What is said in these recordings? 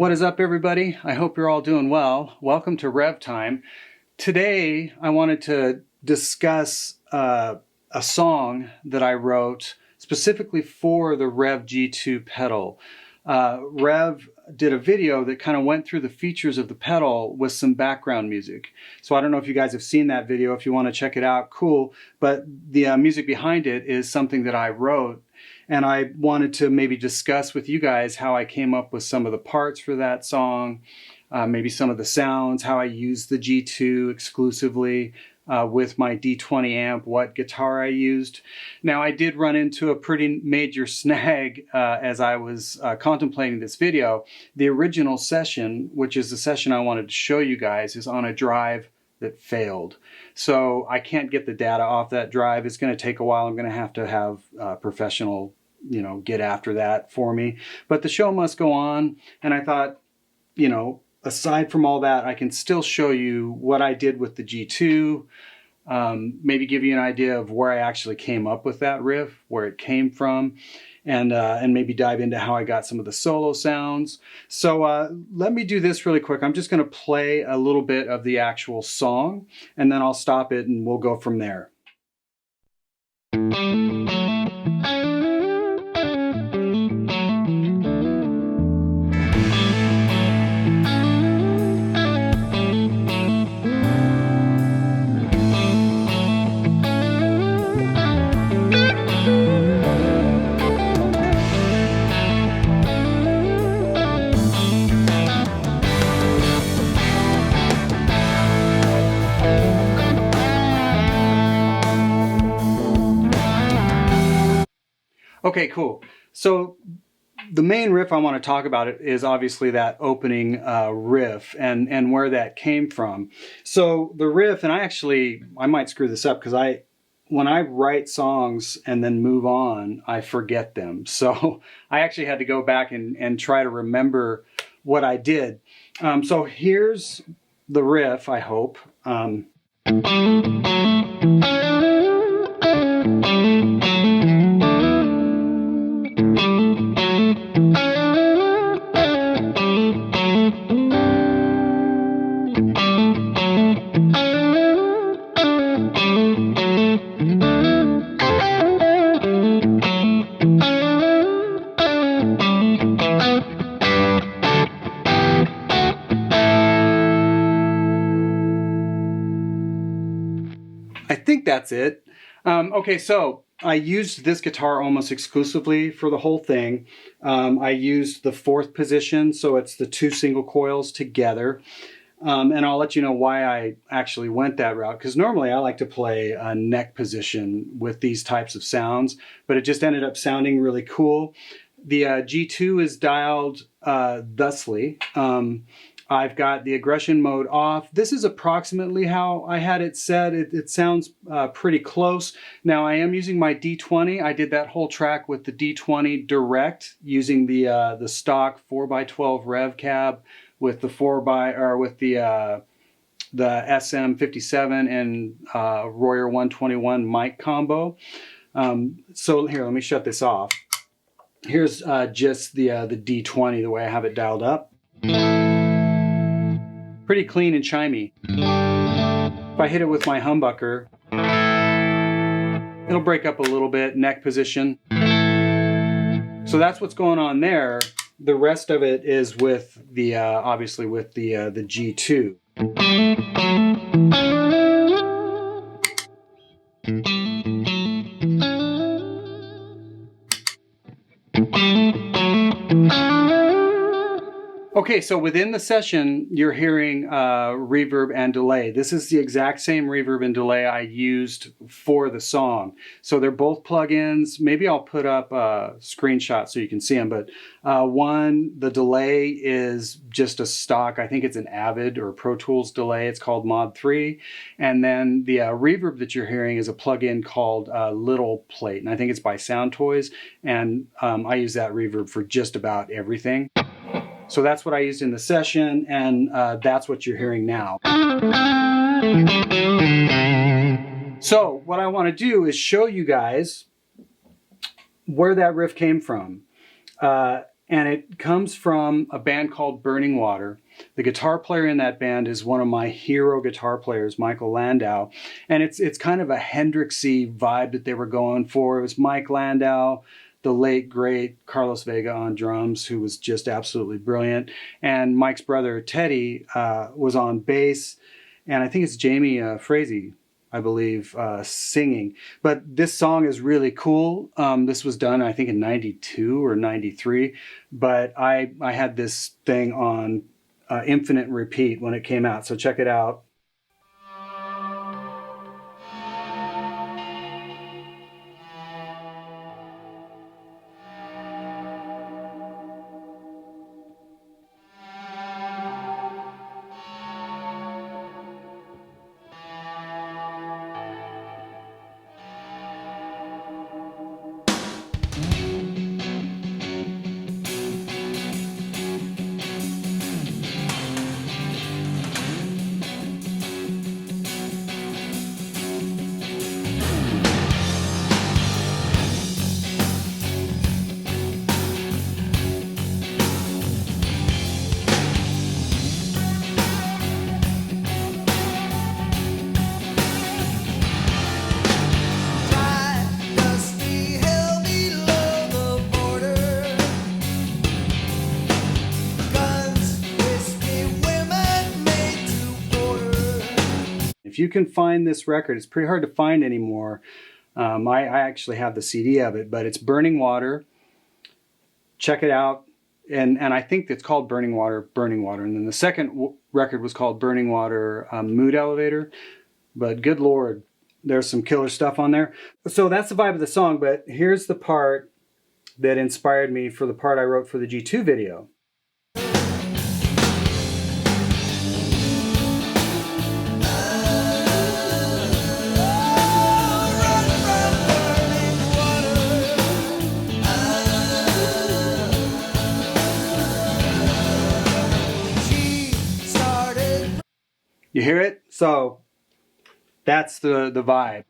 What is up, everybody? I hope you're all doing well. Welcome to Rev Time. Today, I wanted to discuss a song that I wrote specifically for the Revv G2 pedal. Revv did a video that kind of went through the features of the pedal with some background music. So I don't know if you guys have seen that video. If you want to check it out, cool. But the music behind it is something that I wrote. And I wanted to maybe discuss with you guys how I came up with some of the parts for that song, maybe some of the sounds, how I used the G2 exclusively with my D20 amp, what guitar I used. Now, I did run into a pretty major snag as I was contemplating this video. The original session, which is the session I wanted to show you guys, is on a drive that failed. So I can't get the data off that drive. It's going to take a while. I'm going to have professional, get after that for me. But the show must go on. And I thought, aside from all that, I can still show you what I did with the G2, maybe give you an idea of where I actually came up with that riff, where it came from, and maybe dive into how I got some of the solo sounds. So let me do this really quick. I'm just going to play a little bit of the actual song, and then I'll stop it and we'll go from there. Okay, cool. So the main riff I want to talk about is obviously that opening riff and where that came from. So the riff, and I might screw this up because when I write songs and then move on, I forget them. So I actually had to go back and try to remember what I did. So here's the riff, I hope. I think that's it. Okay, so I used this guitar almost exclusively for the whole thing. I used the fourth position, so it's the two single coils together. And I'll let you know why I actually went that route, because normally I like to play a neck position with these types of sounds, but it just ended up sounding really cool. The G2 is dialed thusly. I've got the aggression mode off. This is approximately how I had it set. It sounds pretty close. Now I am using my D20. I did that whole track with the D20 direct using the stock 4x12 Revv cab with the the SM57 and Royer 121 mic combo. So here, let me shut this off. Here's just the D20, the way I have it dialed up. Pretty clean and chimey. If I hit it with my humbucker, it'll break up a little bit, neck position. So that's what's going on there. The rest of it is with the, obviously with the G2. Okay, so within the session, you're hearing reverb and delay. This is the exact same reverb and delay I used for the song. So they're both plugins. Maybe I'll put up a screenshot so you can see them. But the delay is just a stock. I think it's an Avid or Pro Tools delay. It's called Mod 3. And then the reverb that you're hearing is a plugin called Little Plate. And I think it's by Sound Toys. And I use that reverb for just about everything. So that's what I used in the session, and that's what you're hearing now. So what I want to do is show you guys where that riff came from. And it comes from a band called Burning Water. The guitar player in that band is one of my hero guitar players, Michael Landau. And it's kind of a Hendrixy vibe that they were going for. It was Mike Landau, the late, great Carlos Vega on drums, who was just absolutely brilliant. And Mike's brother, Teddy, was on bass. And I think it's Jamie Frazee, I believe, singing. But this song is really cool. This was done, I think, in 92 or 93. But I had this thing on infinite repeat when it came out. So check it out. If you can find this record, it's pretty hard to find anymore. I actually have the CD of it, but it's Burning Water. Check it out. And I think it's called Burning Water. And then the second record was called Burning Water Mood Elevator. But good Lord, there's some killer stuff on there. So that's the vibe of the song, but here's the part that inspired me for the part I wrote for the G2 video. You hear it? So that's the vibe.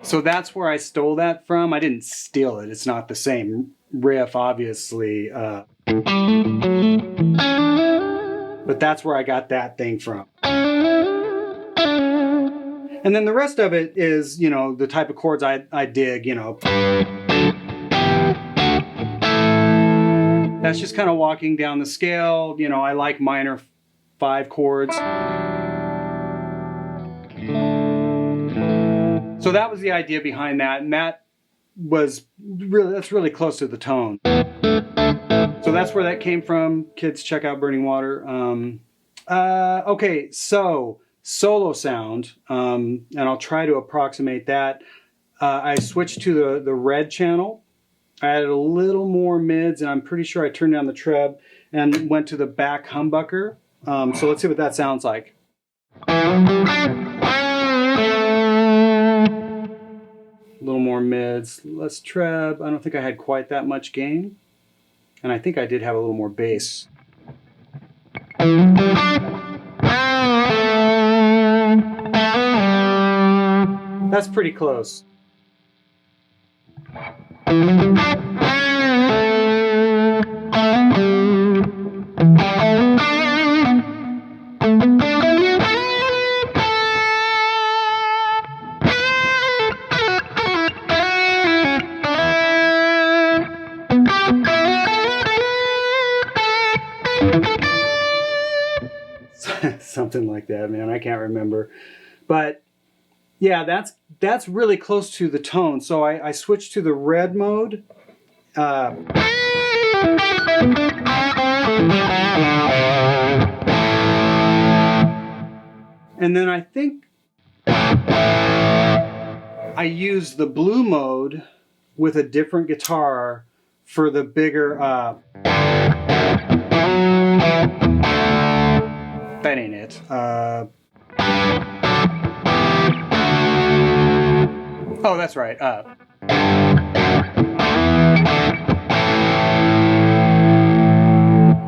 So that's where I stole that from. I didn't steal it. It's not the same riff, obviously. But that's where I got that thing from. And then the rest of it is, you know, the type of chords I dig, you know. That's just kind of walking down the scale. You know, I like minor 5 chords. So that was the idea behind that, and that's really close to the tone. So that's where that came from. Kids, check out Burning Water. Okay, so solo sound, and I'll try to approximate that. I switched to the red channel. I added a little more mids, and I'm pretty sure I turned down the treb and went to the back humbucker. So let's see what that sounds like. A little more mids, less treb. I don't think I had quite that much gain. And I think I did have a little more bass. That's pretty close. Something like that, man. I can't remember. But yeah, that's really close to the tone. So I switched to the red mode. And then I think I used the blue mode with a different guitar for the bigger... that ain't it. Oh, that's right.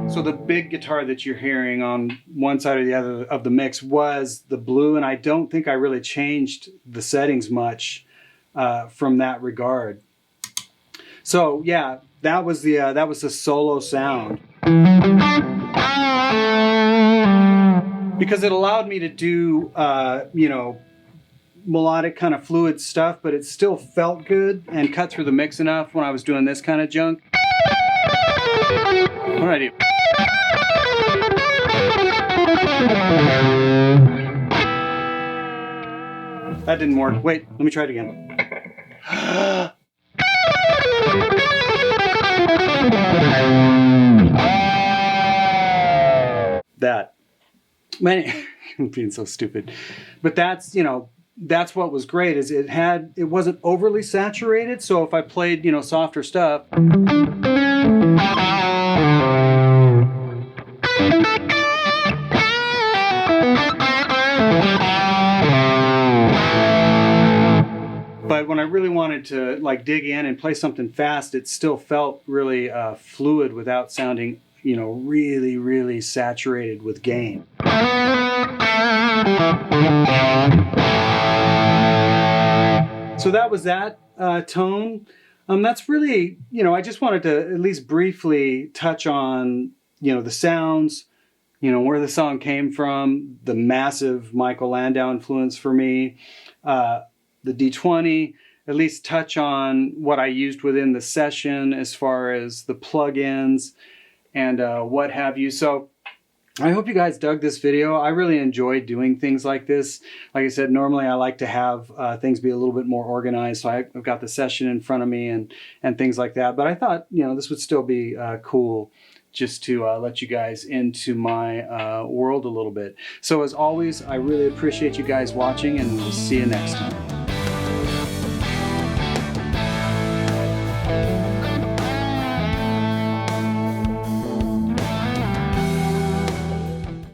So the big guitar that you're hearing on one side or the other of the mix was the blue, and I don't think I really changed the settings much from that regard. So yeah, that was the solo sound. Because it allowed me to do, you know, melodic kind of fluid stuff, but it still felt good and cut through the mix enough when I was doing this kind of junk. What do I do? That didn't work. Wait, let me try it again. That. Man, I'm being so stupid. But that's, you know, that's what was great, is it wasn't overly saturated, so if I played, you know, softer stuff, but when I really wanted to like dig in and play something fast, it still felt really fluid without sounding, you know, really, really saturated with gain. So that was that tone. That's really, you know, I just wanted to at least briefly touch on, you know, the sounds, you know, where the song came from, the massive Michael Landau influence for me, the D20, at least touch on what I used within the session as far as the plugins and what have you. So I hope you guys dug this video. I really enjoyed doing things like this. Like I said, normally I like to have things be a little bit more organized. So I've got the session in front of me and things like that. But I thought, you know, this would still be cool just to let you guys into my world a little bit. So as always, I really appreciate you guys watching, and we'll see you next time.